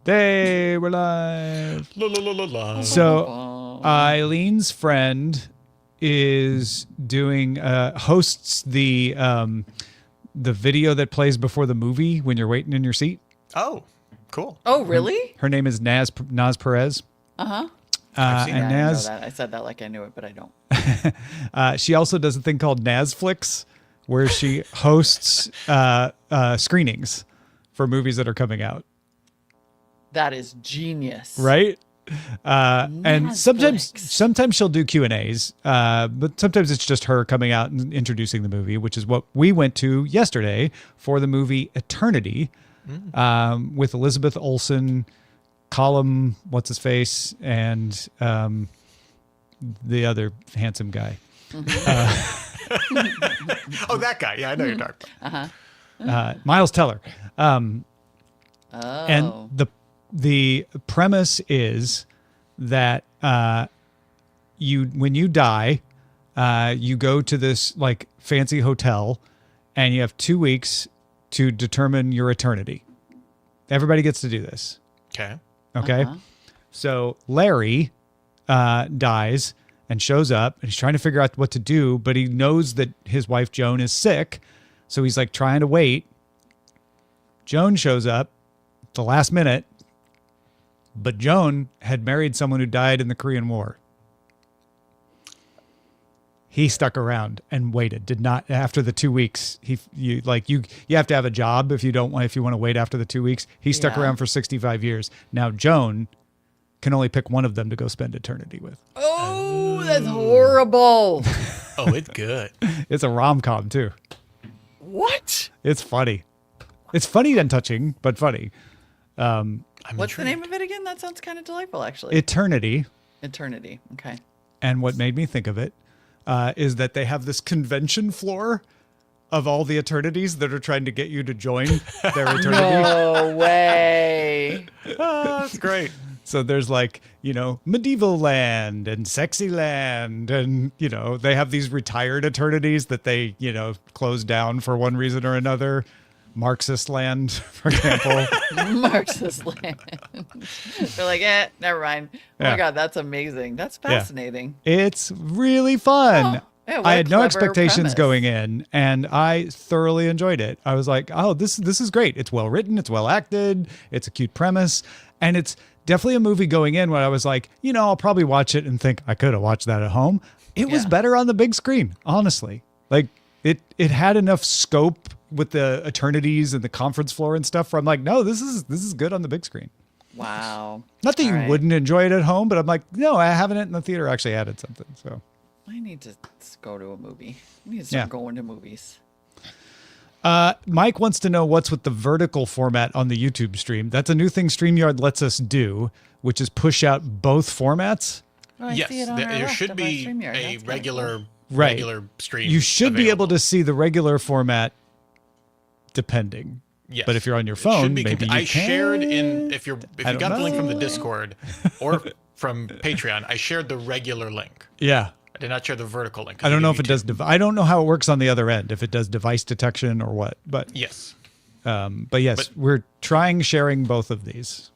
They were live. La, la, la, la, la. So Eileen's friend is doing hosts the video that plays before the movie when you're waiting in your seat. Oh, cool. Oh, really? Her name is Naz Perez. Uh-huh. I've seen Yeah, And I know Naz, that. I said that like I knew it, but I don't. she also does a thing called Nazflix, where she hosts screenings for movies that are coming out. That is genius. Right? And sometimes Netflix. she'll do Q&As, but sometimes it's just her coming out and introducing the movie, which is what we went to yesterday for the movie Eternity, with Elizabeth Olsen, Colum, what's his face, and the other handsome guy. Oh, that guy. Yeah, I know you're talking about. Miles Teller. Oh. And the premise is that when you die, you go to this like fancy hotel, and you have 2 weeks to determine your eternity. Everybody gets to do this. Okay. Okay. So Larry dies and shows up, and he's trying to figure out what to do, but he knows that his wife Joan is sick, so he's like trying to wait. Joan shows up at the last minute. But Joan had married someone who died in the Korean War. He stuck around and waited. Did not after the 2 weeks. You have to have a job if you want to wait after the 2 weeks. He stuck Yeah. around for 65 years. Now Joan can only pick one of them to go spend eternity with. Oh, that's horrible. Oh, it's good. It's a rom-com too. What? It's funny. It's funny and touching, but funny. I'm What's the intrigued. name of it again? That sounds kind of delightful, actually. Eternity. Eternity. Okay. And what made me think of it is that they have this convention floor of all the eternities that are trying to get you to join their eternity. No way. Oh, that's great. So there's like, medieval land and sexy land. And, they have these retired eternities that they, close down for one reason or another. Marxist land, for example. Marxist land. They're like, never mind. Oh Yeah. my God, that's amazing. That's fascinating. It's really fun. Oh, yeah, what I a had no clever expectations premise. going in, and I thoroughly enjoyed it. I was like, oh, this is great. It's well written. It's well acted. It's a cute premise. And it's definitely a movie going in where I was like, I'll probably watch it and think I could have watched that at home. It was Yeah. better on the big screen, honestly. Like it had enough scope with the eternities and the conference floor and stuff where I'm like, no, this is good on the big screen. Wow. Not that All you right. wouldn't enjoy it at home, but I'm like, no, having it in the theater actually added something. So I need to go to a movie. I need to start Yeah. going to movies. Mike wants to know what's with the vertical format on the YouTube stream. That's a new thing StreamYard lets us do, which is push out both formats. Oh, I Yes, see it on our there left should of our be StreamYard. a That's kinda regular cool. Right. regular stream. You should be able available. to see the regular format depending. Yes. But if you're on your It should phone, be maybe you I shared can. if you I got don't the link from the know. Discord or from Patreon, I shared the regular link. Yeah. I did not share the vertical link. I don't know if give it you does. two. I don't know how it works on the other end, if it does device detection or what. But Yes. but yes, But- we're trying sharing both of these.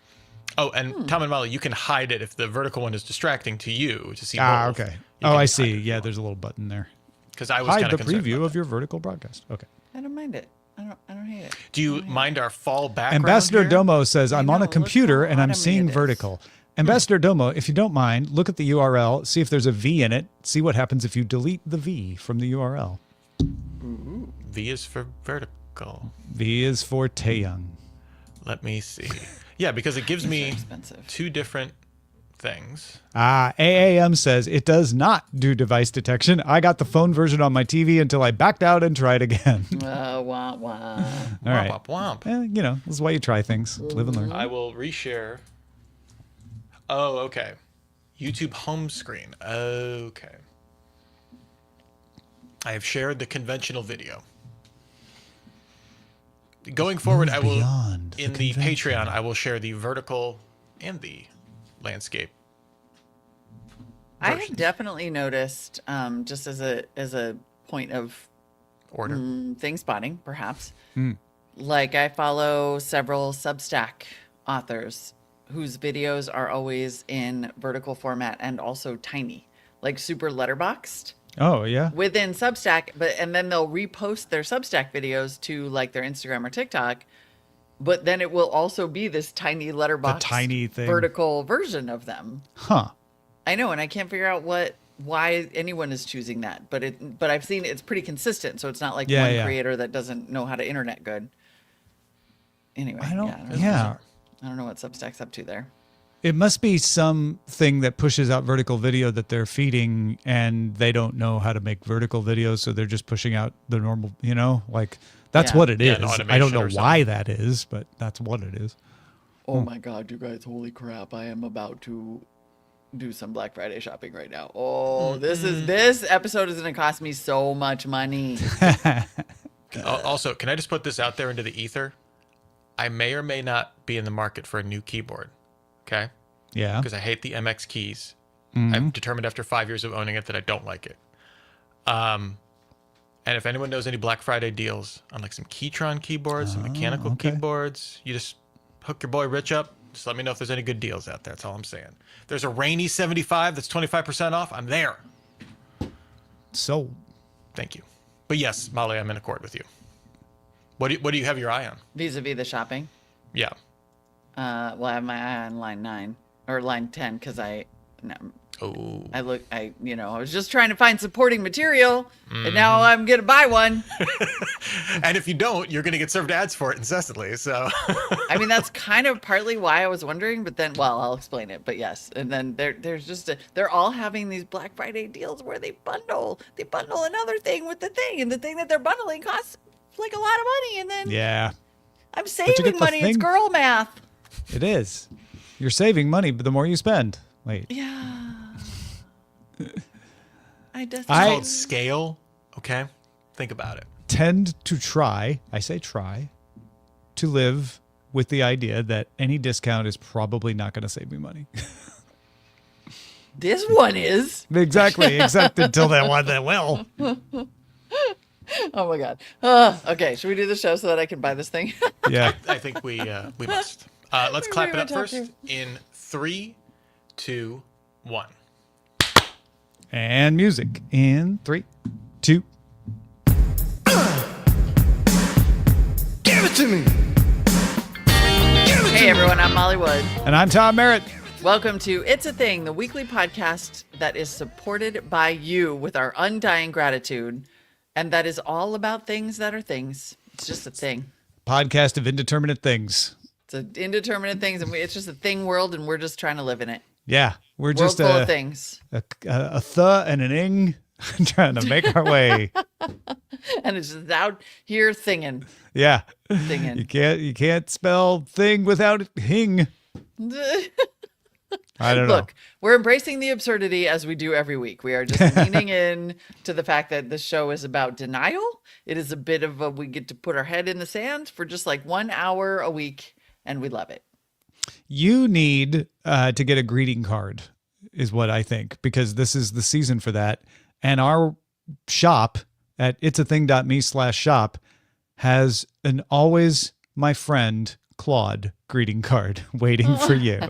Oh, and Tom and Molly, you can hide it if the vertical one is distracting to you to see. Ah, both. okay. You Oh, can I hide see. it if Yeah, you there's a little button there. because I was Hide kind the of concerned preview about of your vertical broadcast. Okay. I don't mind it. I don't hate it. Do you mind our fall background? Ambassador here? Domo says, I'm on know, a look computer how and I'm seeing automated it is. vertical. Ambassador Domo, if you don't mind, look at the URL, see if there's a V in it, see what happens if you delete the V from the URL. V is for vertical. V is for Taeyong. Let me see. Yeah, because it gives These are me expensive. two different things. AAM says, it does not do device detection. I got the phone version on my TV until I backed out and tried again. Wah, wah. All right. Womp womp. This is why you try things. Live and learn. I will reshare. Oh, okay. YouTube home screen. Okay. I have shared the conventional video. Going forward, I will beyond the in the convention. Patreon. I will share the vertical and the landscape. I have versions. definitely noticed, just as a point of Order. thing spotting, perhaps. Like I follow several Substack authors whose videos are always in vertical format and also tiny, like super letterboxed Oh, yeah. within Substack, and then they'll repost their Substack videos to like their Instagram or TikTok, but then it will also be this tiny letterbox tiny thing. vertical version of them. Huh. I know, and I can't figure out why anyone is choosing that, but I've seen it's pretty consistent, so it's not like Yeah, one yeah. creator that doesn't know how to internet good. Anyway, I don't, know. yeah. I don't know what Substack's up to there. It must be something that pushes out vertical video that they're feeding, and they don't know how to make vertical videos, so they're just pushing out the normal, like that's Yeah. what it Yeah, is. an I don't automation know or why that is, but that's what it is. Oh my God, you guys, holy crap. I am about to do some Black Friday shopping right now. Oh, this episode is going to cost me so much money. Also, can I just put this out there into the ether? I may or may not be in the market for a new keyboard. Okay? Yeah. Because I hate the MX keys. Mm-hmm. I've determined after 5 years of owning it that I don't like it. And if anyone knows any Black Friday deals on like some Keytron keyboards, some mechanical okay. keyboards, you just hook your boy Rich up. Just let me know if there's any good deals out there. That's all I'm saying. If there's a rainy 75 that's 25% off, I'm there. So, Thank you. But yes, Molly, I'm in accord with you. What do you have your eye on? Vis-a-vis the shopping. Yeah. Well, I have my eye on line 9 or line 10 because I was just trying to find supporting material, and now I'm gonna buy one. And if you don't, you're going to get served ads for it incessantly. So I mean, that's kind of partly why I was wondering, but then, well, I'll explain it. But yes, and then there's just they're all having these Black Friday deals where they bundle another thing with the thing, and the thing that they're bundling costs like a lot of money, and then yeah, I'm you saving get the money. It's thing- girl math. it is. You're saving money, but the more you spend. Wait. Yeah. it's called scale. Okay. Think about it. Tend to try, I say try, to live with the idea that any discount is probably not going to save me money. This one is. Exactly, except until that one that will. Oh my God. Okay, should we do the show so that I can buy this thing? Yeah. I think we must. Let's clap it up talk first here. in 3, 2, 1. And music in 3, 2. Give it to me. Hey everyone, I'm Molly Wood. And I'm Tom Merritt. Welcome to It's a Thing, the weekly podcast that is supported by you with our undying gratitude, and that is all about things that are things. It's just a thing. Podcast of indeterminate things. It's an indeterminate things, and it's just a thing world, and we're just trying to live in it. Yeah, we're World just full of a things, th and an ing trying to make our way. and it's just out here thinging. Yeah. Thinging. You can't spell thing without hing. I don't know. Look, we're embracing the absurdity as we do every week. We are just leaning in to the fact that this show is about denial. It is a bit of we get to put our head in the sand for just like 1 hour a week, and we love it. You need to get a greeting card is what I think, because this is the season for that. And our shop at itsathing.me/shop has an always my friend Claude greeting card waiting for you.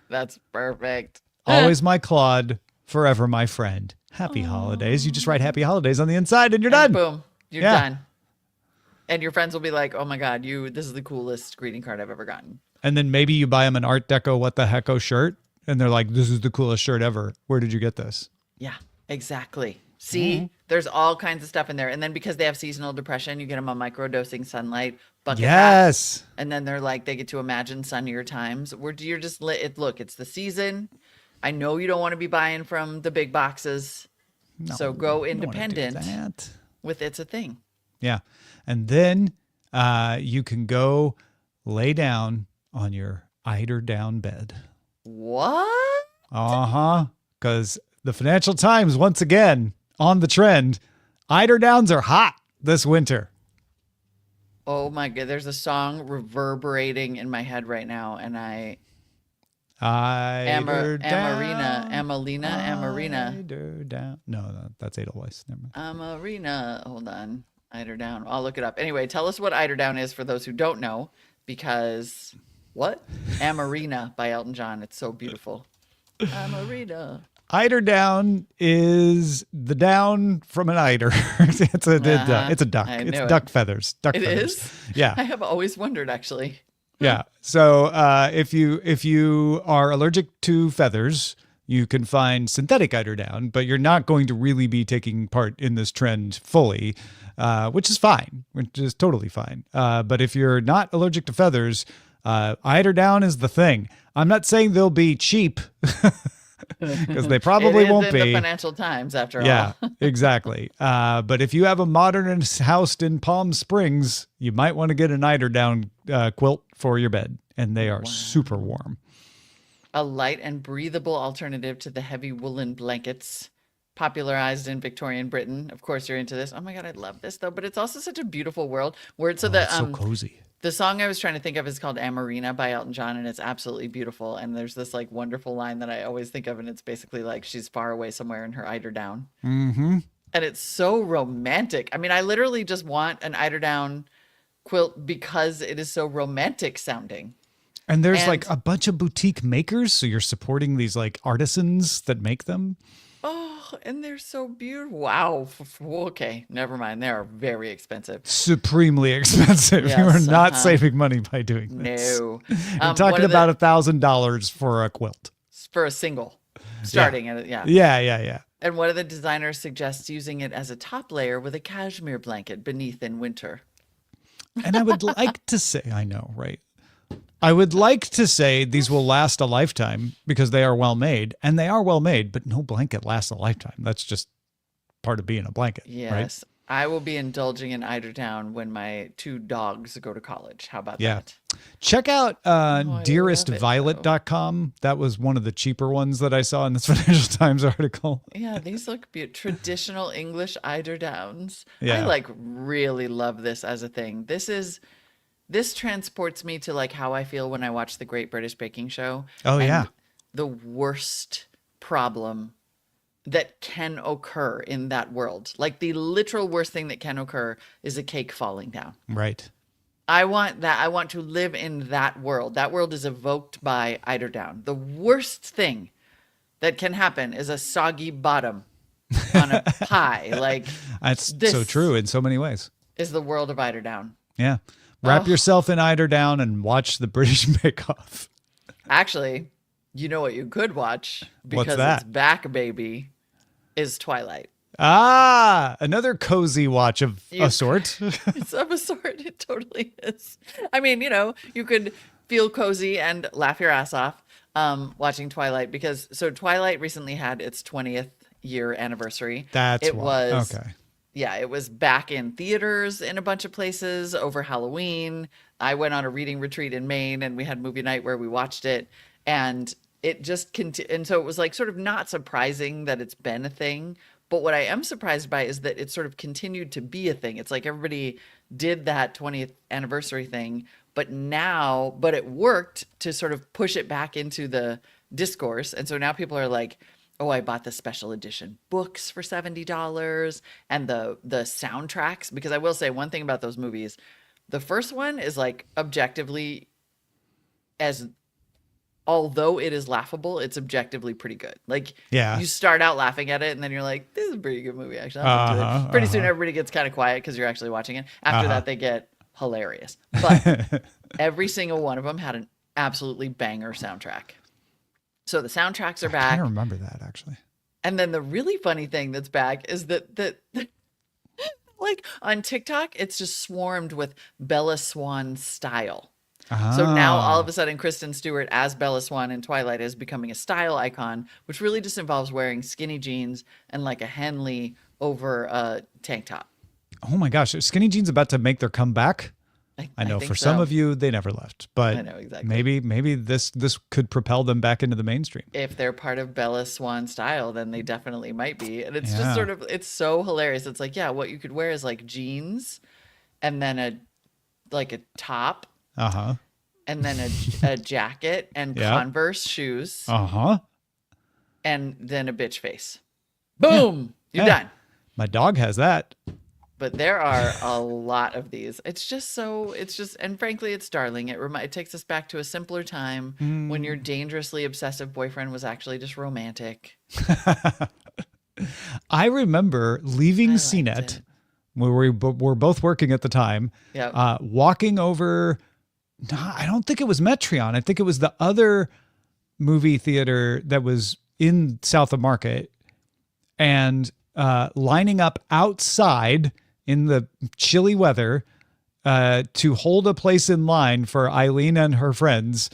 That's perfect. Always my Claude, forever my friend. Happy holidays. You just write happy holidays on the inside and you're done. Boom. You're Yeah. done. And your friends will be like, oh my God, this is the coolest greeting card I've ever gotten. And then maybe you buy them an Art Deco What the Hecko shirt and they're like, this is the coolest shirt ever. Where did you get this? Yeah, exactly. See, there's all kinds of stuff in there. And then because they have seasonal depression, you get them a microdosing sunlight bucket hat. Yes. And then they're like, they get to imagine sunnier times. You're just look, it's the season. I know you don't want to be buying from the big boxes. So go I don't wanna do independent that. with It's a Thing. Yeah. And then you can go lay down on your eider down bed. What? Uh-huh. Because the Financial Times, once again, on the trend, eider downs are hot this winter. Oh my God. There's a song reverberating in my head right now. And Eider down. Amalina. Eider down. No, that's Edelweiss. Never mind. Amarina. Hold on. Eider down. I'll look it up. Anyway, tell us what eider down is for those who don't know, because what? Amarina by Elton John. It's so beautiful. Amarina. Eiderdown is the down from an eider. It's a duck. I It's knew it. duck feathers. Duck It feathers. is? Yeah. I have always wondered, actually. Yeah. So if you are allergic to feathers, you can find synthetic eiderdown, but you're not going to really be taking part in this trend fully, which is fine, which is totally fine. But if you're not allergic to feathers, eiderdown is the thing. I'm not saying they'll be cheap because they probably It is won't in be. the Financial Times, after Yeah, all. exactly. But if you have a modern house in Palm Springs, you might want to get an eiderdown quilt for your bed, and they are super warm. A light and breathable alternative to the heavy woolen blankets popularized in Victorian Britain. Of course, you're into this. Oh my God, I love this though. But it's also such a beautiful world where it's It's so cozy. the song I was trying to think of is called Amarina by Elton John, and it's absolutely beautiful. And there's this like wonderful line that I always think of, and it's basically like she's far away somewhere in her eiderdown. Mm-hmm. And it's so romantic. I mean, I literally just want an eiderdown quilt because it is so romantic sounding. And there's And- like a bunch of boutique makers, so you're supporting these like artisans that make them. Oh, and they're so beautiful. Wow. Okay, never mind. They are very expensive. Supremely expensive. You are Yes, not uh-huh. saving money by doing this. No. You're One talking of the- about $1,000 for a quilt. for a single starting at yeah. Yeah. And one of the designers suggests using it as a top layer with a cashmere blanket beneath in winter. And I would like to say, I know, right? I would like to say these will last a lifetime because they are well made, and they are well made, but no blanket lasts a lifetime. That's just part of being a blanket, right? Yes. I will be indulging in Eiderdown when my 2 dogs go to college. How about Yeah. that? Check out I love it, dearestviolet.com. That was one of the cheaper ones that I saw in this Financial Times article. Yeah, these look beautiful. Traditional English eiderdowns. Yeah. I like really love this as a thing. This transports me to like how I feel when I watch the Great British Baking Show. Oh, and yeah. The worst problem that can occur in that world. Like the literal worst thing that can occur is a cake falling down. Right. I want that. I want to live in that world. That world is evoked by eiderdown. The worst thing that can happen is a soggy bottom on a pie. Like That's so This- true in so many ways. is the world of eiderdown. Yeah. Wrap Oh. yourself in eiderdown and watch the British Bake Off. Actually, you know what you could watch What's because that? it's back, baby, is Twilight. Ah, another cozy watch of You- a sort. It's of a sort. It totally is. I mean, you could feel cozy and laugh your ass off watching Twilight because Twilight recently had its 20th year anniversary. That's it why. was Okay. Yeah, it was back in theaters in a bunch of places over Halloween. I went on a reading retreat in Maine and we had movie night where we watched it. And it just and so it was like sort of not surprising that it's been a thing. But what I am surprised by is that it sort of continued to be a thing. It's like everybody did that 20th anniversary thing, but it worked to sort of push it back into the discourse. And so now people are like, oh, I bought the special edition books for $70 and the soundtracks. Because I will say one thing about those movies. The first one is like objectively, although it is laughable, it's objectively pretty good. Like Yeah. you start out laughing at it and then you're like, this is a pretty good movie, actually. I'm into Uh-huh, it. Pretty soon everybody gets kind of quiet because you're actually watching it. After Uh-huh. that, they get hilarious. But every single one of them had an absolutely banger soundtrack. So the soundtracks are I back. don't remember that actually. And then the really funny thing that's back is that like on TikTok, it's just swarmed with Bella Swan style. So now all of a sudden, Kristen Stewart as Bella Swan in Twilight is becoming a style icon, which really just involves wearing skinny jeans and like a Henley over a tank top. Oh my gosh, are skinny jeans about to make their comeback? I know think for some so. of you they never left, but I know, exactly. maybe this could propel them back into the mainstream. If they're part of Bella Swan style, then they definitely might be. And it's Yeah. just sort of, it's so hilarious. It's like, yeah, what you could wear is like jeans and then a top Uh-huh. and then a jacket and Yeah. Converse shoes Uh-huh. and then a bitch face. Boom! You're Yeah. done. My dog has that. But there are a lot of these. And frankly, it's darling. It takes us back to a simpler time when your dangerously obsessive boyfriend was actually just romantic. I remember leaving I CNET, liked it. where we were both working at the time, Yep. walking over. No, I don't think it was Metreon. I think it was the other movie theater that was in South of Market, and lining up outside in the chilly weather to hold a place in line for Eileen and her friends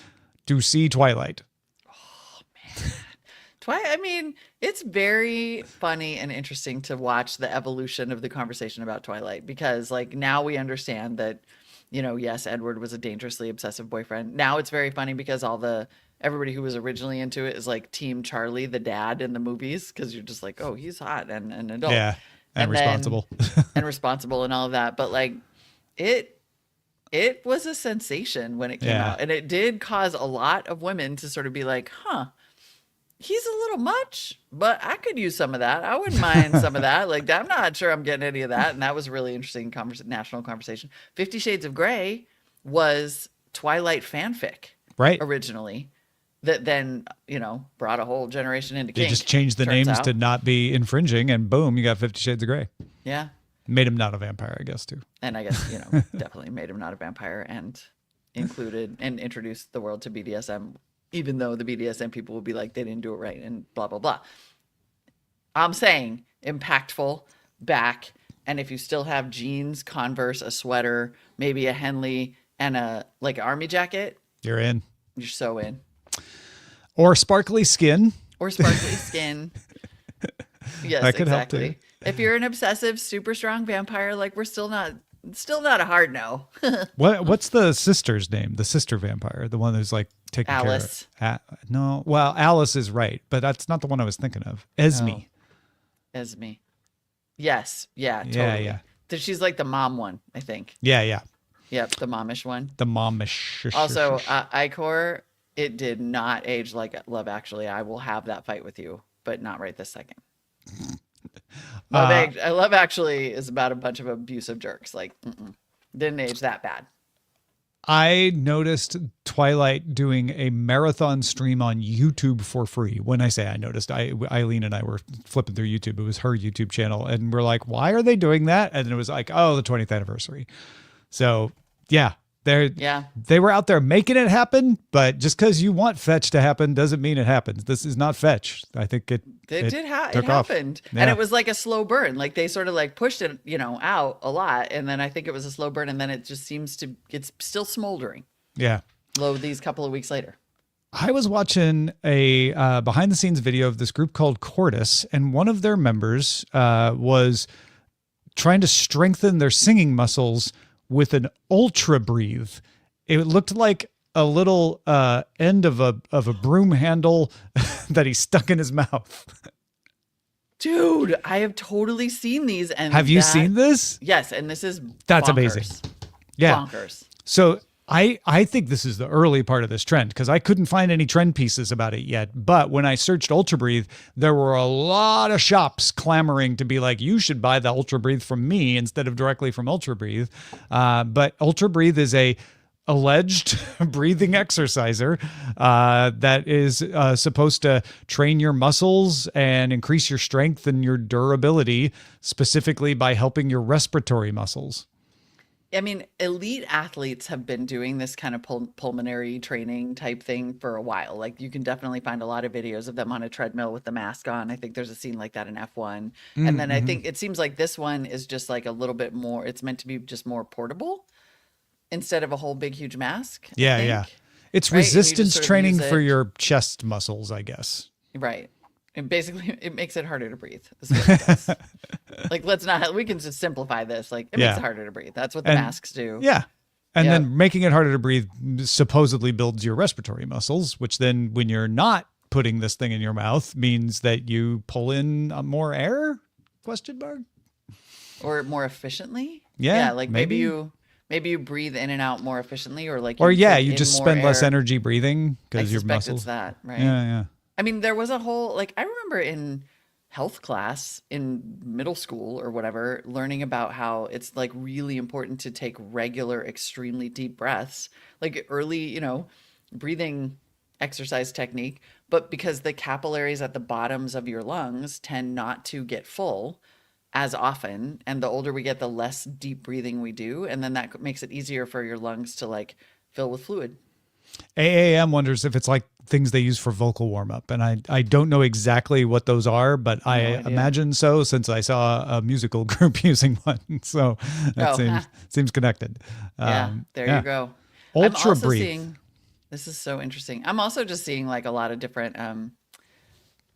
to see Twilight. I mean, it's very funny and interesting to watch the evolution of the conversation about Twilight because, like, now we understand that, yes, Edward was a dangerously obsessive boyfriend. Now it's very funny because everybody who was originally into it is like Team Charlie, the dad in the movies, because you're just like, oh, he's hot and an adult. Yeah, and then- responsible. and responsible and all of that. But like, it was a sensation when it came Yeah. out, and it did cause a lot of women to sort of be like, huh. He's a little much, but I could use some of that. I wouldn't mind some of that. Like, I'm not sure I'm getting any of that. And that was a really interesting national conversation. 50 Shades of Grey was Twilight fanfic Right. originally that then, brought a whole generation into They kink. just changed the turns names out. to not be infringing, and boom, you got 50 Shades of Grey. Yeah. Made him not a vampire, I guess, too. And I guess, definitely made him not a vampire and included and introduced the world to BDSM, even though the BDSM people will be like, they didn't do it right and blah, blah, blah. I'm saying impactful back. And if you still have jeans, Converse, a sweater, maybe a Henley and an army jacket, You're in. you're so in. Or sparkly skin. Or sparkly skin. Yes, That could help, exactly. too. If you're an obsessive, super strong vampire, like we're still not a hard no. What's the sister's name? The sister vampire, the one who's like taking Alice. care of. No, well, Alice is right, but that's not the one I was thinking of. Esme. Oh. Esme. Yes. Yeah. Totally. Yeah, yeah. She's like the mom one, I think. Yeah, yeah. Yep, the momish one. The momish. Also, Icor, it did not age like Love Actually. I will have that fight with you, but not right this second. Love Actually is about a bunch of abusive jerks. Like, didn't age that bad. I noticed Twilight doing a marathon stream on YouTube for free. When I say I noticed, Eileen and I were flipping through YouTube. It was her YouTube channel. And we're like, why are they doing that? And it was like, oh, the 20th anniversary. So, yeah, they were out there making it happen. But just because you want Fetch to happen doesn't mean it happens. This is not Fetch. I think it It took off. happened. Yeah. And it was like a slow burn. Like they sort of like pushed it, out a lot. And then I think it was a slow burn. And then it just it's still smoldering Yeah. these couple of weeks later. I was watching a behind the scenes video of this group called Cordis, and one of their members was trying to strengthen their singing muscles with an ultra breathe. It looked like a little end of a broom handle that he stuck in his mouth. Dude, I have totally seen these. And Have you seen this? Yes, and this is That's bonkers. amazing. Yeah. Bonkers. So I think this is the early part of this trend because I couldn't find any trend pieces about it yet. But when I searched Ultra Breathe, there were a lot of shops clamoring to be like, you should buy the Ultra Breathe from me instead of directly from Ultra Breathe. But Ultra Breathe is a alleged breathing exerciser that is supposed to train your muscles and increase your strength and your durability, specifically by helping your respiratory muscles. I mean, elite athletes have been doing this kind of pulmonary training type thing for a while. Like you can definitely find a lot of videos of them on a treadmill with the mask on. I think there's a scene like that in F1. And then I think it seems like this one is just like a little bit more, it's meant to be just more portable instead of a whole big, huge mask. I Yeah, think. yeah. It's Right? And you just resistance sort of training use for it- your chest muscles, I guess. Right. And basically it makes it harder to breathe. Is what it does. Like, we can just simplify this. Like it Yeah. makes it harder to breathe. That's what the And- masks do. Yeah. And Yep. then making it harder to breathe supposedly builds your respiratory muscles, which then when you're not putting this thing in your mouth means that you pull in more air? Question mark. Or more efficiently. Yeah, Like maybe. maybe you breathe in and out more efficiently, or like Or you yeah, take you in just more spend less air. energy breathing I because your suspect muscles. it's that, right? Yeah, yeah. I mean, there was a whole I remember in health class in middle school or whatever, learning about how it's like really important to take regular, extremely deep breaths, like early, breathing exercise technique. But because the capillaries at the bottoms of your lungs tend not to get full as often, and the older we get, the less deep breathing we do. And then that makes it easier for your lungs to like fill with fluid. AAM wonders if it's like things they use for vocal warm up. And I don't know exactly what those are, but I idea. imagine so since I saw a musical group using one. So that seems connected. Yeah, there you go. Ultra I'm also breathe. seeing, this is so interesting. I'm also just seeing like a lot of different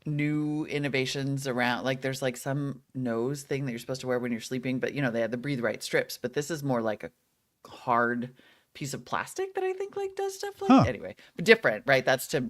new innovations around. Like there's like some nose thing that you're supposed to wear when you're sleeping, but they have the Breathe Right strips, but this is more like a hard piece of plastic that I think like does stuff like anyway, but different, right? That's to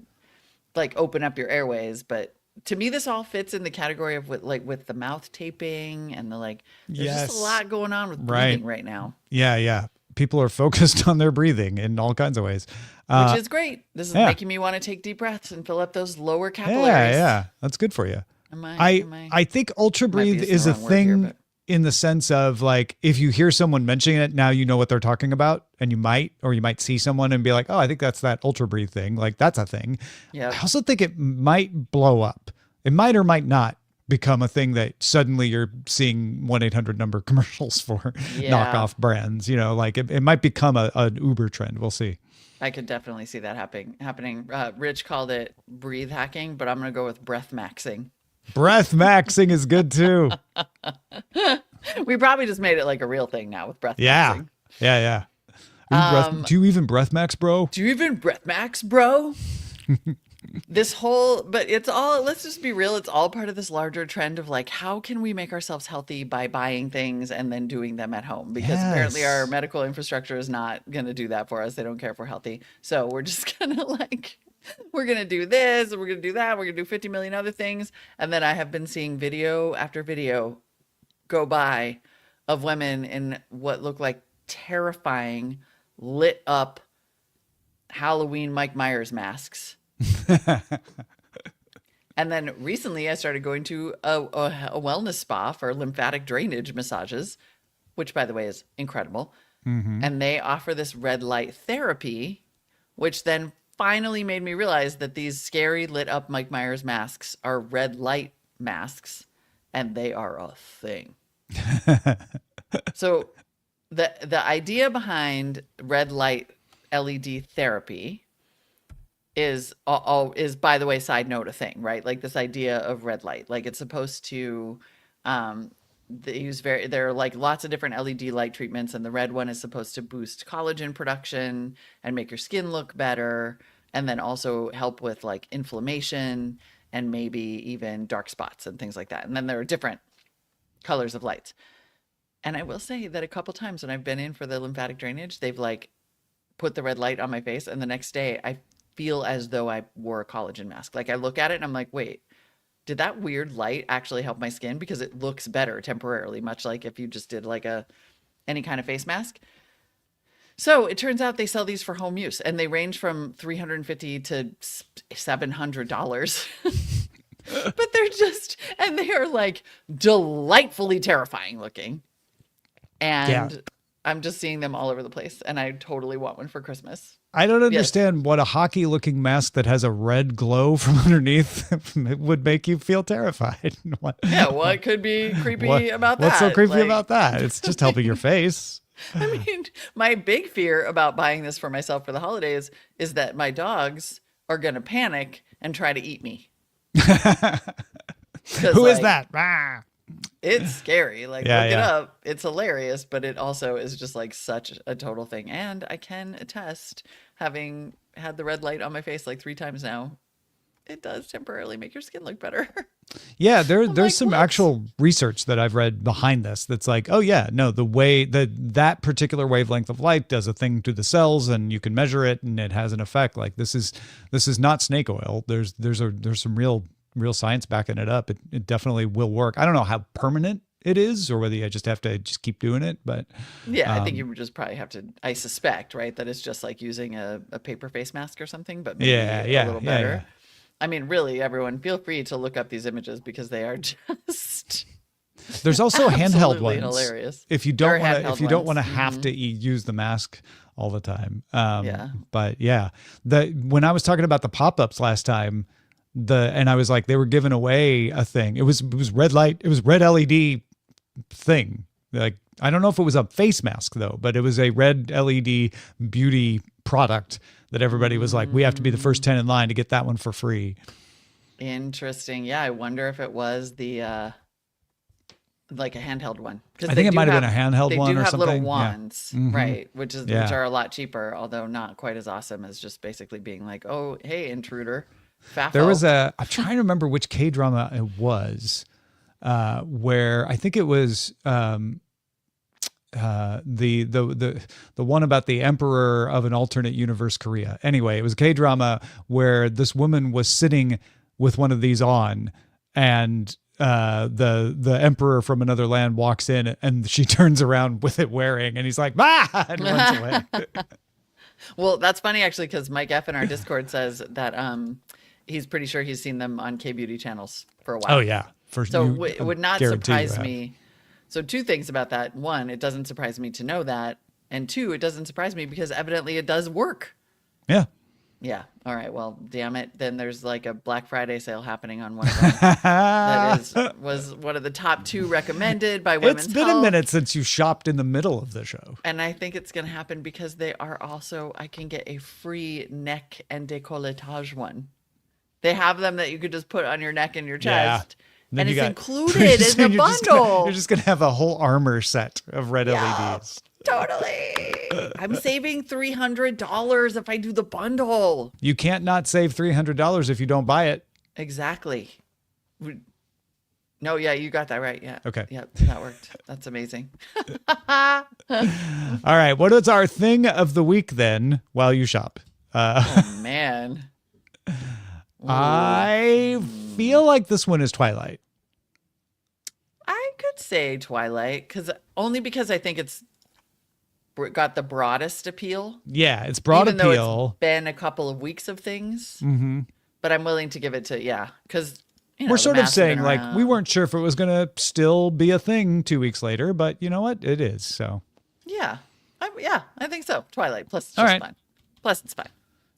like open up your airways, but to me this all fits in the category of with the mouth taping and the like there's just a lot going on with breathing right now. Yeah. People are focused on their breathing in all kinds of ways. Which is great. This is making me want to take deep breaths and fill up those lower capillaries. Yeah. That's good for you. I I think Ultra Breathe is a wrong word thing here, in the sense of like, if you hear someone mentioning it, now you know what they're talking about, and you might see someone and be like, oh, I think that's that Ultra Breathe thing. Like that's a thing. Yeah. I also think it might blow up. It might or might not become a thing that suddenly you're seeing 1-800 number commercials for knockoff brands. Like it might become an Uber trend. We'll see. I could definitely see that happening. Rich called it breathe hacking, but I'm going to go with breath maxing. Breath maxing is good too. We probably just made it like a real thing now with breath maxing. Yeah. Do you even breath max, bro? Do you even breath max, bro? But it's all, let's just be real, it's all part of this larger trend of like, how can we make ourselves healthy by buying things and then doing them at home? Because apparently our medical infrastructure is not going to do that for us. They don't care if we're healthy. So we're just going to like, we're going to do this, and we're going to do that. We're going to do 50 million other things. And then I have been seeing video after video go by of women in what look like terrifying, lit up Halloween Mike Myers masks. And then recently I started going to a wellness spa for lymphatic drainage massages, which by the way is incredible. Mm-hmm. And they offer this red light therapy, which then finally made me realize that these scary lit up Mike Myers masks are red light masks, and they are a thing. So the idea behind red light LED therapy is by the way, side note, a thing, right? Like this idea of red light, like it's supposed to there are like lots of different LED light treatments, and the red one is supposed to boost collagen production and make your skin look better, and then also help with like inflammation and maybe even dark spots and things like that. And then there are different colors of lights. And I will say that a couple times when I've been in for the lymphatic drainage, they've like put the red light on my face, and the next day I feel as though I wore a collagen mask. Like I look at it and I'm like, wait, did that weird light actually help my skin? Because it looks better temporarily, much like if you just did like any kind of face mask. So it turns out they sell these for home use, and they range from $350 to $700. But they are like delightfully terrifying looking. And I'm just seeing them all over the place, and I totally want one for Christmas. I don't understand what a hockey looking mask that has a red glow from underneath would make you feel terrified. What could be creepy about that? What's so creepy about that? It's just helping your face. I mean, my big fear about buying this for myself for the holidays is that my dogs are going to panic and try to eat me. Who is that? Ah. It's scary. Like, look it up. It's hilarious, but it also is just like such a total thing. And I can attest, having had the red light on my face like 3 times now, it does temporarily make your skin look better. Yeah, there's some actual research that I've read behind this that's like, oh yeah, no, the way that particular wavelength of light does a thing to the cells, and you can measure it, and it has an effect. Like this is not snake oil. There's some real science backing it up. It definitely will work. I don't know how permanent it is, or whether you just have to keep doing it, but yeah, I think you would just probably have to, I suspect, right, that it's just like using a paper face mask or something, but maybe a little better. I mean, really, everyone, feel free to look up these images because they are just There's also handheld absolutely ones. hilarious. If you There don't are want to, handheld if you don't want ones. to have to use the mask all the time. Yeah. But yeah, when I was talking about the pop-ups last time, and I was like, they were giving away a thing. It was red light. It was red LED thing. Like, I don't know if it was a face mask though, but it was a red LED beauty product that everybody was like, we have to be the first 10 in line to get that one for free. Interesting. Yeah, I wonder if it was the like a handheld one. Because I think it might have been a handheld one or They do have little something. Yeah. wands, right? Which Yeah. are a lot cheaper, although not quite as awesome as just basically being like, oh, hey, intruder. Faffo. There was I'm trying to remember which K-drama it was, where I think it was the one about the emperor of an alternate universe Korea. Anyway, it was a K-drama where this woman was sitting with one of these on, and the emperor from another land walks in, and she turns around with it wearing, and he's like, "Bah!" and runs away. Well, that's funny actually, because Mike F in our Discord says that he's pretty sure he's seen them on K beauty channels for a while. Oh yeah, So it would not guarantee you surprise have. me. So two things about that. One, it doesn't surprise me to know that. And two, it doesn't surprise me because evidently it does work. Yeah. Yeah. All right. Well, damn it. Then there's like a Black Friday sale happening on one of them. That was one of the top 2 recommended by Women's It's been Health. a minute since you shopped in the middle of the show. And I think it's going to happen because they are also, I can get a free neck and décolletage one. They have them that you could just put on your neck and your chest. Then And you it's got- included in the you're just gonna- bundle. You're just going to have a whole armor set of red Yeah. LEDs. Totally. I'm saving $300 if I do the bundle. You can't not save $300 if you don't buy it. Exactly. No, yeah, you got that right. Yeah. Okay. Yep, that worked. That's amazing. All right. What is our thing of the week then while you shop? Oh, man. I feel like this one is Twilight. I could say Twilight only because I think it's got the broadest appeal. Yeah, it's broad even though appeal. it's been a couple of weeks of things. Mm-hmm. But I'm willing to give it to, because We're sort of saying like we weren't sure if it was going to still be a thing 2 weeks later, but you know what? It is. So Yeah. I think so. Twilight. Plus, it's All just right. fun. Plus, it's fun.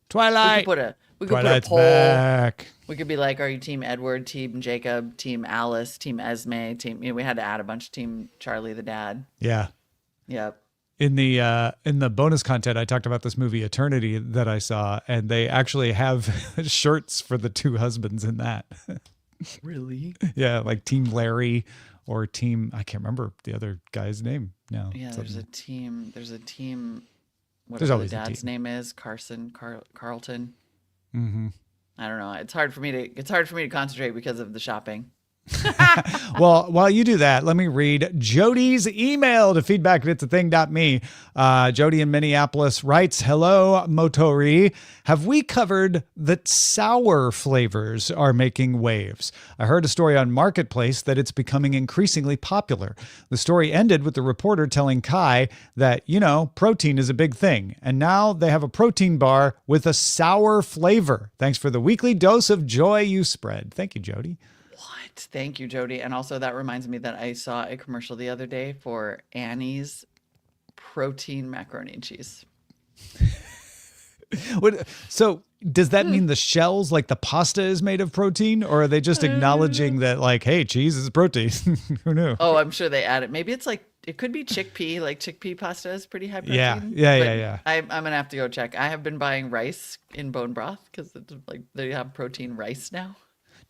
Twilight. We could put a Twilight's poll. back. We could be like, are you Team Edward, Team Jacob, Team Alice, Team Esme, Team? We had to add a bunch of Team Charlie the dad. Yeah. Yep. In the bonus content, I talked about this movie Eternity that I saw, and they actually have shirts for the 2 husbands in that. Really? Yeah, like Team Larry or Team, I can't remember the other guy's name now. Yeah. There's a team. There's There's whatever the always a dad's team. name is. Carlton. Mm-hmm. I don't know. It's hard for me to concentrate because of the shopping. Well, while you do that, let me read Jody's email to feedback@itsathing.me. Jody in Minneapolis writes, "Hello, Motori. Have we covered that sour flavors are making waves? I heard a story on Marketplace that it's becoming increasingly popular. The story ended with the reporter telling Kai that, protein is a big thing. And now they have a protein bar with a sour flavor. Thanks for the weekly dose of joy you spread." Thank you, Jody. Thank you, Jody. And also that reminds me that I saw a commercial the other day for Annie's protein macaroni and cheese. So does that mean the shells, like the pasta, is made of protein, or are they just acknowledging that, like, hey, cheese is protein? Who knew? Oh, I'm sure they add it. Maybe it's like, it could be chickpea. Like chickpea pasta is pretty high protein. Yeah. But I'm going to have to go check. I have been buying rice in bone broth because it's like they have protein rice now.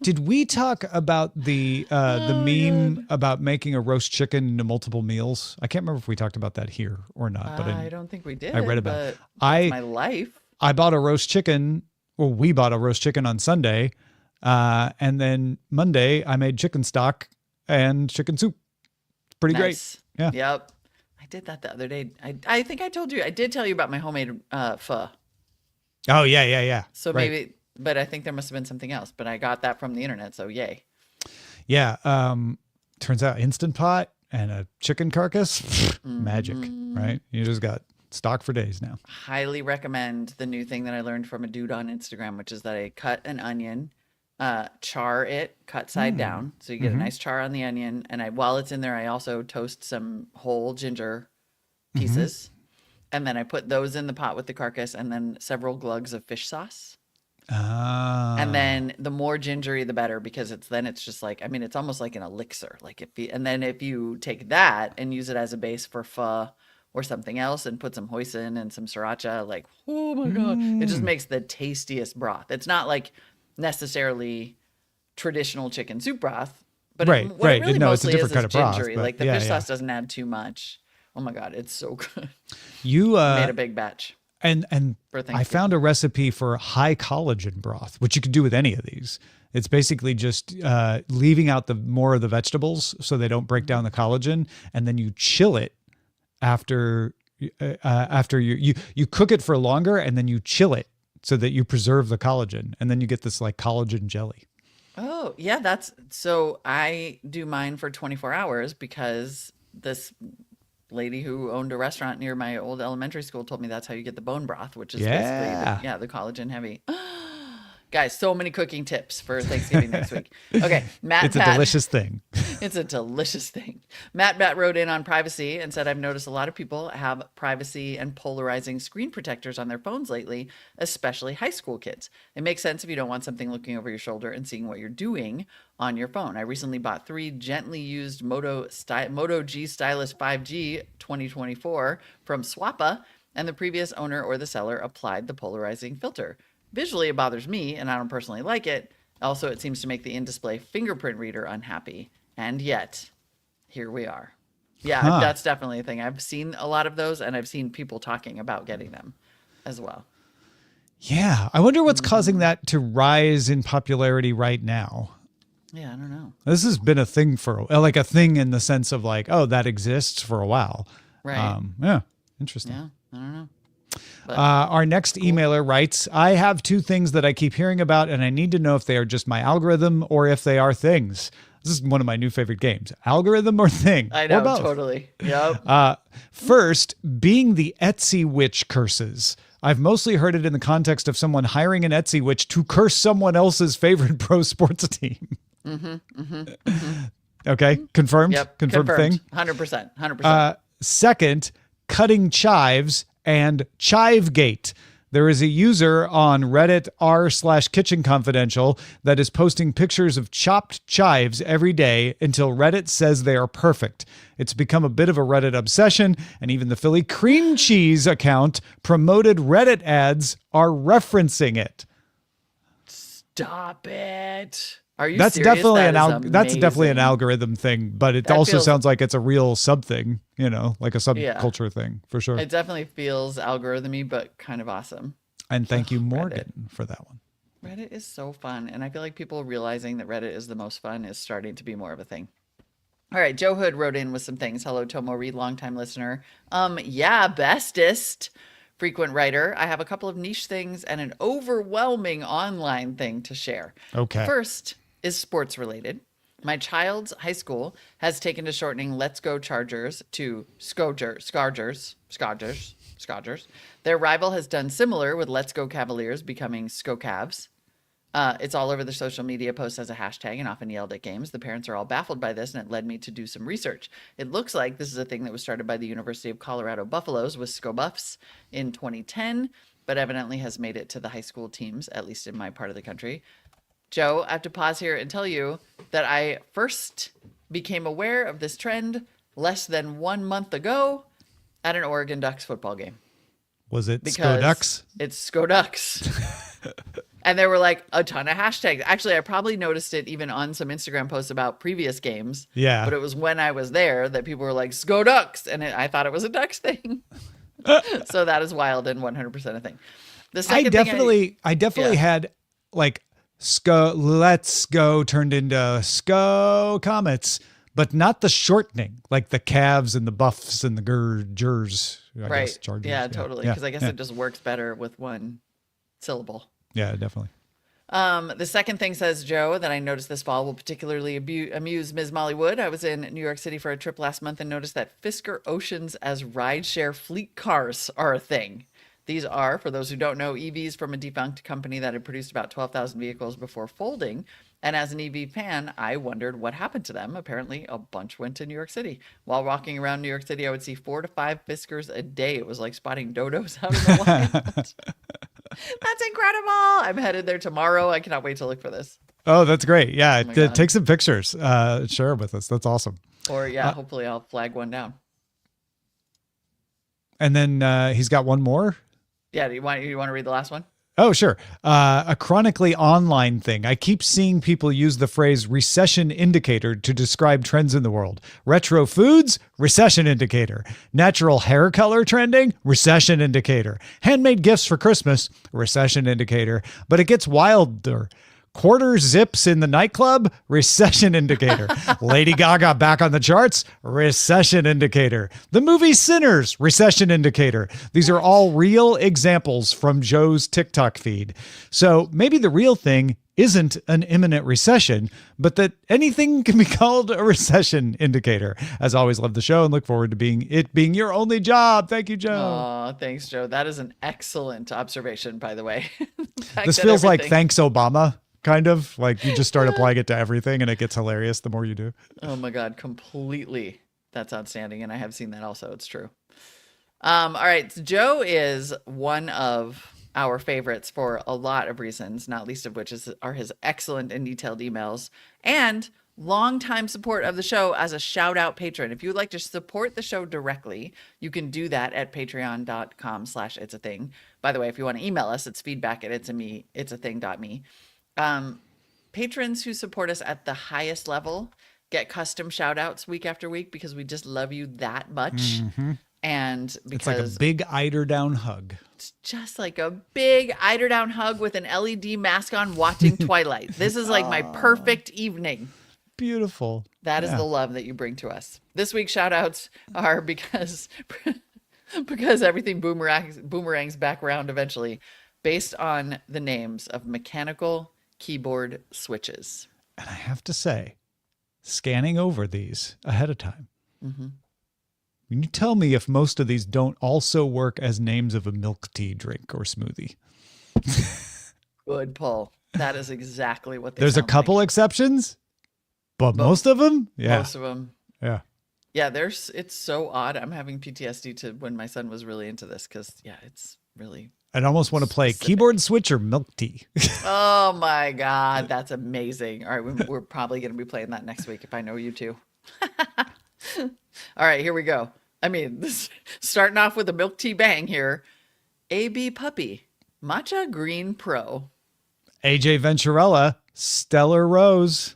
Did we talk about the meme about making a roast chicken into multiple meals? I can't remember if we talked about that here or not, but I don't think we did. I read about it. but that's my life. I bought a roast chicken. Well, we bought a roast chicken on Sunday, and then Monday I made chicken stock and chicken soup. Pretty Nice. great. Yeah. Yep. I did that the other day. I think I told you. I did tell you about my homemade pho. Oh yeah. So Right. maybe, but I think there must have been something else. But I got that from the internet. So yay. Yeah. Turns out Instant Pot and a chicken carcass, magic, right? You just got stock for days now. Highly recommend the new thing that I learned from a dude on Instagram, which is that I cut an onion, char it, cut side down, so you get a nice char on the onion. And while it's in there, I also toast some whole ginger pieces, and then I put those in the pot with the carcass, and then several glugs of fish sauce. And then the more gingery, the better, because it's just like, I mean, it's almost like an elixir. Like and then if you take that and use it as a base for pho or something else and put some hoisin and some sriracha, like, oh my God, it just makes the tastiest broth. It's not like necessarily traditional chicken soup broth, but Right. what it really No, it's a mostly different kind of broth, gingery. but Like the yeah, fish yeah. sauce doesn't add too much. Oh my God, it's so good. You Made a big batch. and for I Thanksgiving. found a recipe for high collagen broth, which you could do with any of these. It's basically just leaving out the more of the vegetables so they don't break down the collagen, and then you chill it after you cook it for longer, and then you chill it so that you preserve the collagen, and then you get this like collagen jelly. Oh, yeah, so I do mine for 24 hours because this lady who owned a restaurant near my old elementary school told me that's how you get the bone broth, which is Yeah. basically the collagen heavy. Guys, so many cooking tips for Thanksgiving next week. Okay, Matt It's a Pat. delicious thing. It's a delicious thing. Matt Bat wrote in on privacy and said, I've noticed a lot of people have privacy and polarizing screen protectors on their phones lately, especially high school kids. It makes sense if you don't want something looking over your shoulder and seeing what you're doing on your phone. I recently bought 3 gently used Moto G Stylus 5G 2024 from Swappa, and the previous owner or the seller applied the polarizing filter. Visually, it bothers me, and I don't personally like it. Also, it seems to make the in-display fingerprint reader unhappy. And yet, here we are. Yeah, that's definitely a thing. I've seen a lot of those, and I've seen people talking about getting them as well. Yeah. I wonder what's causing that to rise in popularity right now. Yeah, I don't know. This has been a thing like a thing in the sense of like, oh, that exists for a while. Right. Yeah. Interesting. Yeah, I don't know. Our next emailer writes, I have 2 things that I keep hearing about, and I need to know if they are just my algorithm or if they are things. This is one of my new favorite games. Algorithm or thing? I Or know, both. totally. Yep. First, being the Etsy witch curses. I've mostly heard it in the context of someone hiring an Etsy witch to curse someone else's favorite pro sports team. Okay, confirmed? Yep. Confirmed thing? 100%. 100%. Second, cutting chives and Chivegate. There is a user on Reddit r/Kitchen Confidential that is posting pictures of chopped chives every day until Reddit says they are perfect. It's become a bit of a Reddit obsession, and even the Philly Cream Cheese account promoted Reddit ads are referencing it. Stop it. Are you That's serious? definitely That is an amazing. algorithm thing, but it That also feels- sounds like it's a real sub thing, like a subculture thing for sure. It definitely feels algorithmy, but kind of awesome. And thank you, Morgan, for that one. Reddit is so fun. And I feel like people realizing that Reddit is the most fun is starting to be more of a thing. All right. Joe Hood wrote in with some things. Hello, Tomo Reed, longtime listener. Yeah, bestest. Frequent writer. I have a couple of niche things and an overwhelming online thing to share. Okay. First is sports related. My child's high school has taken to shortening Let's Go Chargers to Scargers. Their rival has done similar with Let's Go Cavaliers becoming ScoCavs. It's all over the social media posts as a hashtag and often yelled at games. The parents are all baffled by this, and it led me to do some research. It looks like this is a thing that was started by the University of Colorado Buffaloes with ScoBuffs in 2010, but evidently has made it to the high school teams, at least in my part of the country. Joe, I have to pause here and tell you that I first became aware of this trend less than 1 month ago at an Oregon Ducks football game. Was it Because Skoducks? it's Skoducks. And there were like a ton of hashtags. Actually, I probably noticed it even on some Instagram posts about previous games. Yeah. But it was when I was there that people were like, Skoducks. And I thought it was a Ducks thing. So that is wild and 100% a thing. The I second definitely Yeah. had like Let's Go turned into Sko Comets, but not the shortening, like the Cavs and the Buffs and the Gers. I right. guess, Chargers. Yeah, totally. Because I guess it just works better with one syllable. Yeah, definitely. The second thing, says Joe, that I noticed this fall will particularly amuse Ms. Molly Wood. I was in New York City for a trip last month and noticed that Fisker Oceans as rideshare fleet cars are a thing. These are, for those who don't know, EVs from a defunct company that had produced about 12,000 vehicles before folding. And as an EV fan, I wondered what happened to them. Apparently, a bunch went to New York City. While walking around New York City, I would see 4 to 5 Fiskars a day. It was like spotting dodos out in the wild. That's incredible. I'm headed there tomorrow. I cannot wait to look for this. Oh, that's great. Yeah, my God. take some pictures. Share it with us. That's awesome. Or yeah, hopefully I'll flag one down. And then he's got one more. Yeah, do you want to read the last one? Oh, sure. A chronically online thing. I keep seeing people use the phrase recession indicator to describe trends in the world. Retro foods, recession indicator. Natural hair color trending, recession indicator. Handmade gifts for Christmas, recession indicator. But it gets wilder. Quarter zips in the nightclub, recession indicator. Lady Gaga back on the charts, recession indicator. The movie Sinners, recession indicator. These are all real examples from Joe's TikTok feed. So maybe the real thing isn't an imminent recession, but that anything can be called a recession indicator. As always, love the show and look forward to being your only job. Thank you, Joe. Oh, thanks, Joe. That is an excellent observation, by the way. This feels like thanks, Obama. Kind of like you just start applying it to everything and it gets hilarious the more you do. Oh my God, completely. That's outstanding. And I have seen that also. It's true. All right. So Joe is one of our favorites for a lot of reasons, not least of which are his excellent and detailed emails and longtime support of the show as a shout out patron. If you would like to support the show directly, you can do that at patreon.com/it'sathing. By the way, if you want to email us, it's feedback@it'sathing.me. Patrons who support us at the highest level get custom shout outs week after week because we just love you that much. And because it's like a big eiderdown hug. It's just like a big eiderdown hug with an LED mask on watching Twilight. This is like my perfect evening. Beautiful. That is the love that you bring to us. This week's shout outs are because everything boomerangs back around eventually based on the names of mechanical keyboard switches. And I have to say, scanning over these ahead of time, can you tell me if most of these don't also work as names of a milk tea drink or smoothie? Good pull. That is exactly what they There's a sound couple like. exceptions, but most of them? Yeah. Most of them. Yeah. Yeah, it's so odd. I'm having PTSD to when my son was really into this because, yeah, it's really... I'd almost want to play keyboard switch or milk tea. Oh my God, that's amazing. All right, we're probably going to be playing that next week if I know you too. All right, here we go. I mean, this starting off with a milk tea bang here. AB Puppy, Matcha Green Pro. AJ Venturella, Stellar Rose.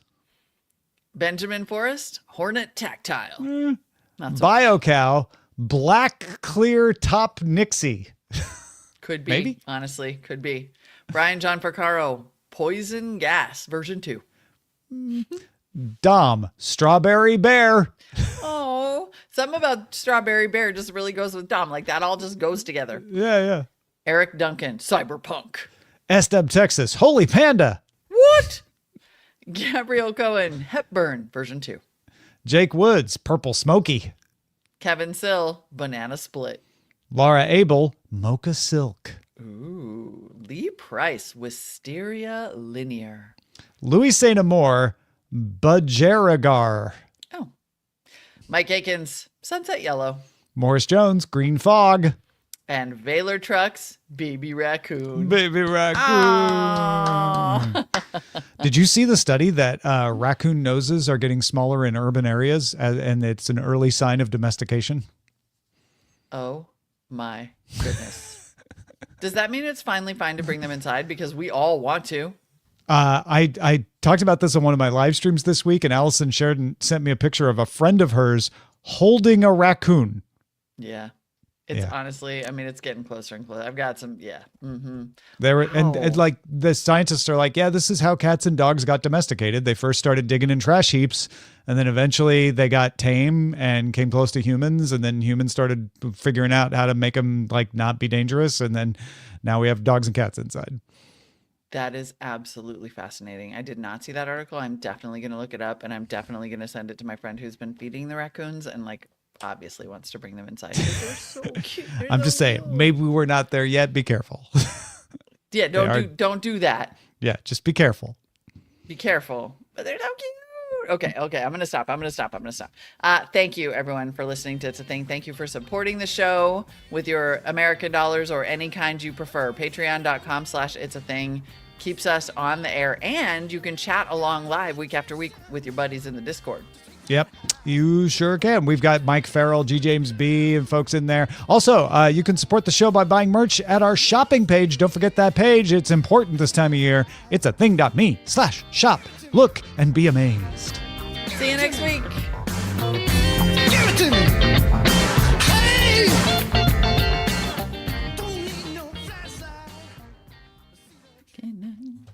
Benjamin Forrest, Hornet Tactile. Not so BioCow, Black Clear Top Nixie. Could be, Maybe. Honestly, could be. Brian John Porcaro, Poison Gas, version 2. Dom, Strawberry Bear. Oh, something about Strawberry Bear just really goes with Dom. Like that all just goes together. Yeah. Eric Duncan, Cyberpunk. SW Texas, Holy Panda. What? Gabriel Cohen, Hepburn, version 2. Jake Woods, Purple Smoky. Kevin Sill, Banana Split. Laura Abel, Mocha Silk. Ooh, Lee Price, Wisteria Linear. Louis St. Amour, Budgerigar. Oh. Mike Akins, Sunset Yellow. Morris Jones, Green Fog. And Valor Trucks, Baby Raccoon. Baby Raccoon. Ah. Did you see the study that raccoon noses are getting smaller in urban areas and it's an early sign of domestication? Oh my goodness. Does that mean it's finally fine to bring them inside? Because we all want to. I talked about this on one of my live streams this week, and Allison Sheridan sent me a picture of a friend of hers holding a raccoon. Yeah. It's honestly, I mean, it's getting closer and closer. I've got some, They were, Wow. and like the scientists are like, yeah, this is how cats and dogs got domesticated. They first started digging in trash heaps, and then eventually they got tame and came close to humans, and then humans started figuring out how to make them like not be dangerous, and then now we have dogs and cats inside. That is absolutely fascinating. I did not see that article. I'm definitely going to look it up, and I'm definitely going to send it to my friend who's been feeding the raccoons and like obviously wants to bring them inside. 'Cause they're so cute. They're I'm so just saying, cute. maybe we're not there yet. Be careful. Yeah, are- don't do that. Yeah, just be careful. Be careful. But they're so cute. Okay. I'm gonna stop. Thank you everyone for listening to It's a Thing. Thank you for supporting the show with your American dollars or any kind you prefer. Patreon.com/It's a Thing keeps us on the air, and you can chat along live week after week with your buddies in the Discord. Yep, you sure can. We've got Mike Farrell, G. James B, and folks in there. Also, you can support the show by buying merch at our shopping page. Don't forget that page. It's important this time of year. It's a thing.me/shop. Look and be amazed. See you next week. Give it to me. Hey! Don't need no flashlight.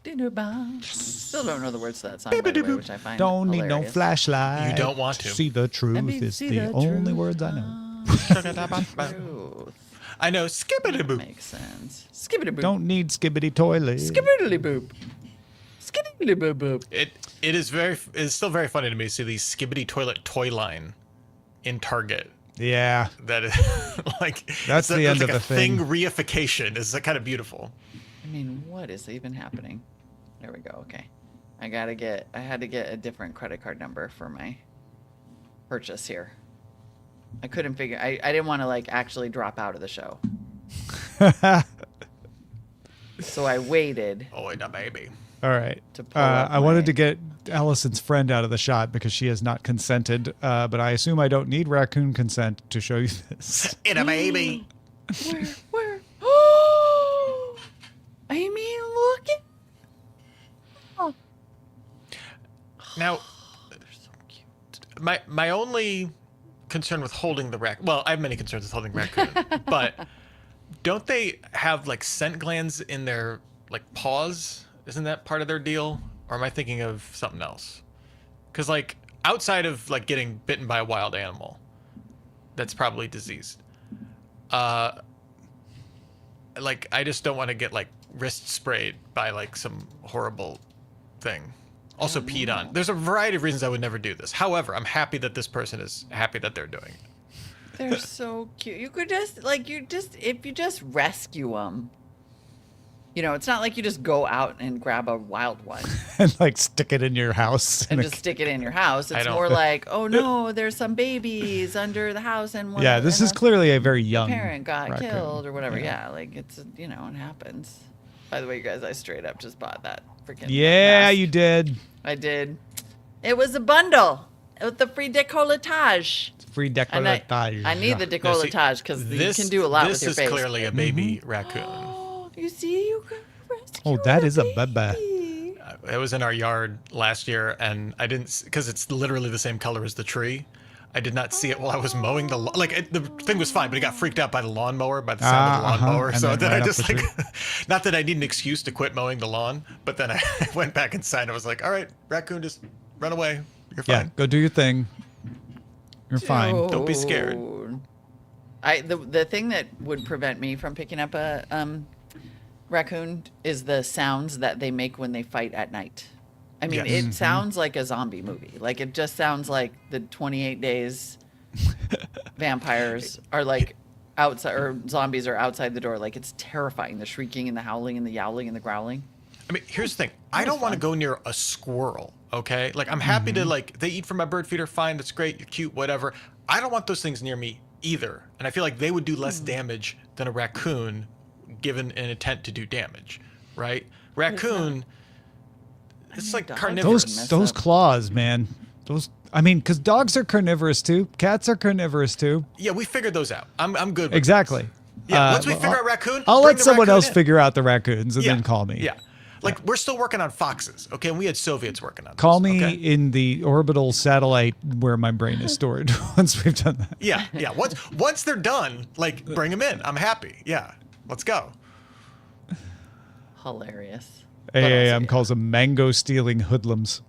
Dinner bomb. Still don't know the words to that song, by the way, which I find Don't need no hilarious. flashlight. You don't want to. See the truth Let me is see the the only truth. words I know. Truth. I know. Skippity boop. Makes sense. Skibbity boop. Don't need skibbity toilet. Skibbity boop. Skibbity boop boop. It's still very funny to me to see the Skibbity toilet toy line in Target. Yeah. That is like That's the end like of a the thing. reification. Is kind of beautiful. I mean, what is even happening? There we go. Okay. I had to get a different credit card number for my purchase here. I couldn't figure, I didn't want to like actually drop out of the show. So I waited Oh, wait, no, baby. All right. to pull up I wanted my- to get Allison's friend out of the shot because she has not consented, but I assume I don't need raccoon consent to show you this. In a baby. Where? Oh! I mean, look at. Oh, Now, they're so cute. my only concern with holding the raccoon. Well, I have many concerns with holding raccoon, but don't they have like scent glands in their like paws? Isn't that part of their deal? Or am I thinking of something else? Because like outside of like getting bitten by a wild animal, that's probably diseased. Like I just don't want to get like wrist sprayed by like some horrible thing. Also peed on. There's a variety of reasons I would never do this. However, I'm happy that this person is happy that they're doing it. They're so cute. You could just like if you just rescue them. You know, it's not like you just go out and grab a wild one And like stick it in your house. and just stick it in your house. It's don't- more like, oh no, there's some babies under the house and one. yeah, this and is a clearly a very young parent got raccoon. killed or whatever. Yeah, like it's it happens. By the way, you guys, I straight up just bought that freaking. Yeah, mask. you did. I did. It was a bundle with the free décolletage. Free And decolletage. I need the Now, see, décolletage because you can do a lot with your face. This is clearly a baby Mm-hmm. raccoon. Oh, you see, you can rescue Oh, that is a baby. baby. It was in our yard last year, and I didn't because it's literally the same color as the tree. I did not see it while I was mowing the lawn. The thing was fine, but it got freaked out by the lawnmower, by the sound of the lawnmower. And So then then right I up just the like, tree. not that I need an excuse to quit mowing the lawn, but then I went back inside and I was like, all right, raccoon, just run away. You're Yeah, fine. go do your thing. You're fine. Don't be scared. Dude. The thing that would prevent me from picking up a raccoon is the sounds that they make when they fight at night. I mean, Yes. it sounds like a zombie movie. Like it just sounds like the 28 Days vampires are like outside, or zombies are outside the door. Like it's terrifying. The shrieking and the howling and the yowling and the growling. I mean, here's the thing. I don't want to go near a squirrel, okay? Like, I'm happy to, like, they eat from my bird feeder, fine, that's great, you're cute, whatever. I don't want those things near me either. And I feel like they would do less damage than a raccoon given an intent to do damage, right? Raccoon, it's like dogs carnivorous. mess Those up. claws, man. Because dogs are carnivorous too. Cats are carnivorous too. Yeah, we figured those out. I'm good with Exactly. this. Yeah, once we well, figure out raccoon, I'll bring let the someone raccoon else in. figure out the raccoons and Yeah, then call me. Yeah. Like, we're still working on foxes, okay? And we had Soviets working on Call those, me okay? in the orbital satellite where my brain is stored once we've done that. Yeah, yeah. Once they're done, like, bring them in. I'm happy. Yeah, let's go. Hilarious. But also, AAM yeah. calls them mango stealing hoodlums.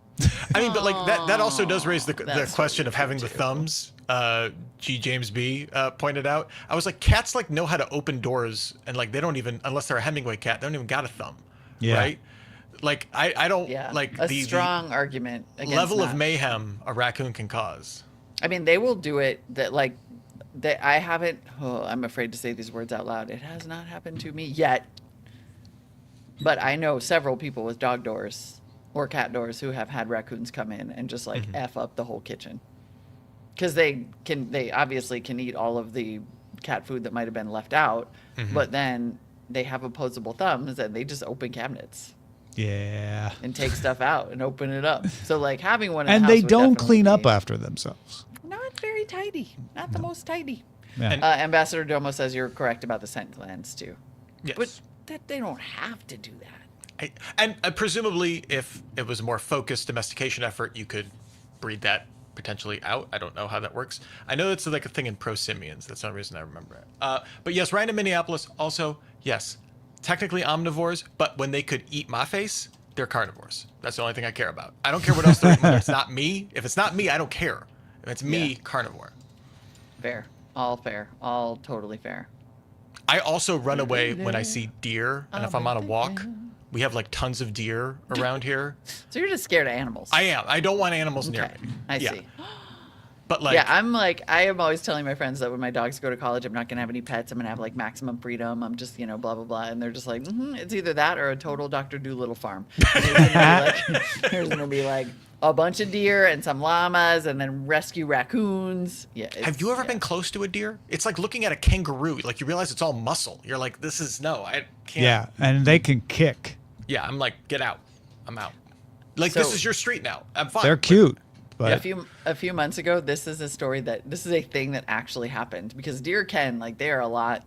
I mean, but like that also does raise the That's question of having the thumbs. G. James B. Pointed out. I was like, cats like know how to open doors, and like they don't even, unless they're a Hemingway cat, they don't even got a thumb. Yeah. Right. Like I don't Yeah, like a the strong argument against level of not. mayhem a raccoon can cause. I mean, they will do it that like I haven't. Oh, I'm afraid to say these words out loud. It has not happened to me yet, but I know several people with dog doors or cat doors who have had raccoons come in and just like f up the whole kitchen because they obviously can eat all of the cat food that might have been left out, but then they have opposable thumbs and they just open cabinets Yeah. and take stuff out and open it up. So like having one in And the they house would don't definitely clean up be after themselves. not very tidy, not the most tidy. Yeah. And- Ambassador Domo says you're correct about the scent glands too, Yes. but that they don't have to do that. And presumably, if it was a more focused domestication effort, you could breed that potentially out. I don't know how that works. I know it's like a thing in Pro Simians. That's the only reason I remember it. But yes, Ryan in Minneapolis also, yes, technically omnivores, but when they could eat my face, they're carnivores. That's the only thing I care about. I don't care what else they're eating. It's not me. If it's not me, I don't care. If it's me, Yeah. carnivore. Fair, all totally fair. I also run away when I see deer, and if I'm on a walk, we have like tons of deer around here. So you're just scared of animals. I am. I don't want animals near Okay, me. I Yeah. see. But like, Yeah, I am always telling my friends that when my dogs go to college, I'm not going to have any pets. I'm going to have like maximum freedom. I'm just, blah, blah, blah. And they're just like, it's either that or a total Dr. Doolittle farm. There's going to be like a bunch of deer and some llamas and then rescue raccoons. Yeah. have you ever yeah. been close to a deer? It's like looking at a kangaroo. Like you realize it's all muscle. You're like, this is I can't. Yeah. And they can kick. Yeah. I'm like, get out. I'm out. Like this So- is your street now. I'm fine. They're cute. But A few months ago, this is a thing that actually happened because deer can they are a lot,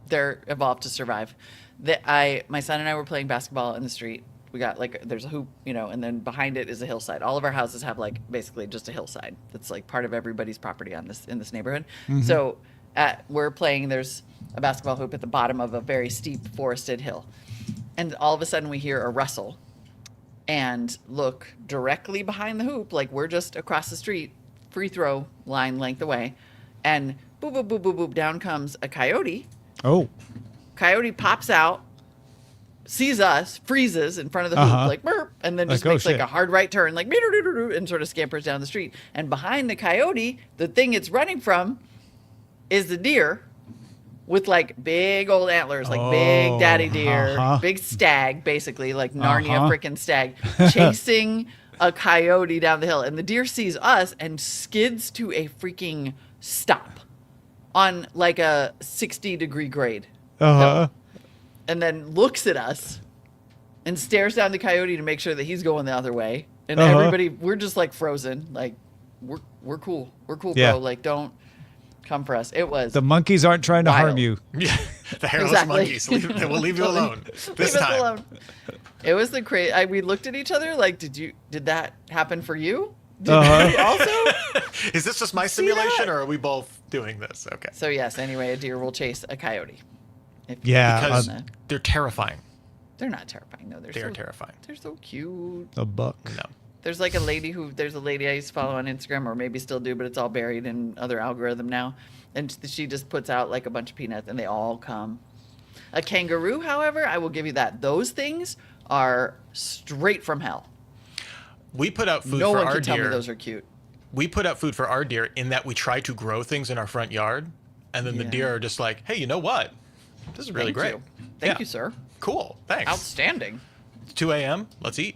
they're evolved to survive. My son and I were playing basketball in the street. We got there's a hoop, and then behind it is a hillside. All of our houses have basically just a hillside. That's part of everybody's property in this neighborhood. So we're playing. There's a basketball hoop at the bottom of a very steep forested hill, and all of a sudden we hear a rustle. And look directly behind the hoop, like we're just across the street, free throw line length away, and boop, boop, boop, boop, boop, down comes a coyote. oh, Coyote pops out, sees us, freezes in front of the hoop, like burp, and then just Like, oh, makes shit. a hard right turn, like and sort of scampers down the street. And behind the coyote, the thing it's running from is the deer. With big old antlers, big daddy deer, big stag, basically like Narnia freaking stag, chasing a coyote down the hill. And the deer sees us and skids to a freaking stop on a 60-degree grade. uh-huh. And then looks at us and stares down the coyote to make sure that he's going the other way. And everybody, we're just frozen. We're cool. We're cool, Yeah. bro. Don't come for us. It was The monkeys aren't trying to harm Wild. you. Yeah. The hairless Exactly. monkeys. They will leave you alone. This Leave us time. alone. It was the crazy. We looked at each other did that happen for you? Did you also? Is this just my simulation, or are we both doing this? Okay. So yes. Anyway, a deer will chase a coyote. Yeah, Because uh, they're terrifying. they're not terrifying. No, They are terrifying. They're so cute. A buck. No. There's a lady I used to follow on Instagram, or maybe still do, but it's all buried in other algorithm now. And she just puts out a bunch of peanuts, and they all come. A kangaroo, however, I will give you that. Those things are straight from hell. We put out food No for one our can tell me deer. those are cute. We put out food for our deer in that we try to grow things in our front yard, and then the Yeah. deer are just like, "Hey, you know what? This is really Thank great. you. Thank Yeah. you, sir. Cool. Thanks. Outstanding. It's 2 a.m. Let's eat."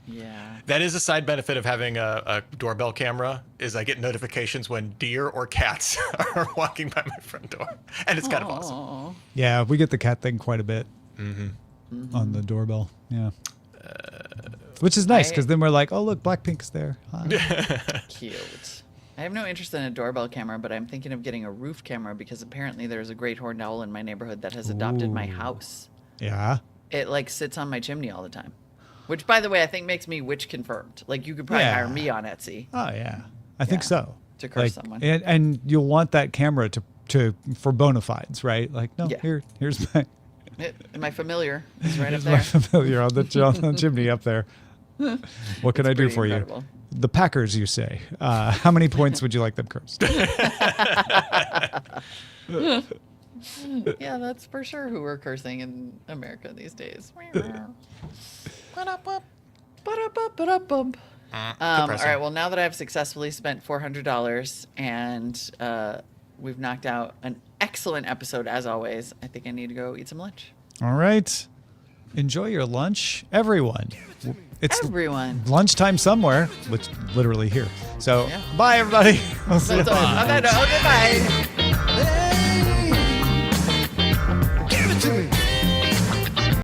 Yeah. That is a side benefit of having a doorbell camera is I get notifications when deer or cats are walking by my front door, and it's kind of awesome. Aw. Yeah, we get the cat thing quite a bit on the doorbell. Yeah. Which is nice because then we're like, oh, look, Blackpink's there. Hi. Cute. I have no interest in a doorbell camera, but I'm thinking of getting a roof camera because apparently there's a great horned owl in my neighborhood that has adopted my house. Yeah. It sits on my chimney all the time. Which, by the way, I think makes me witch confirmed. You could probably Yeah. hire me on Etsy. Oh, yeah. I think Yeah. so. To curse someone. And you'll want that camera to for bona fides, right? Like, no, Yeah. here's my, My familiar is right up here's my there. familiar on the chimney up there. What can It's I do pretty for incredible. you? The Packers, you say. How many points would you like them cursed? Yeah, that's for sure who we're cursing in America these days. Ba-da-bum. All right. Well, now that I've successfully spent $400 and we've knocked out an excellent episode as always, I think I need to go eat some lunch. All right. Enjoy your lunch, everyone. It's Everyone. lunchtime somewhere, which literally here. So, Yeah. bye, everybody. We'll see you That's all. later. Okay, goodbye.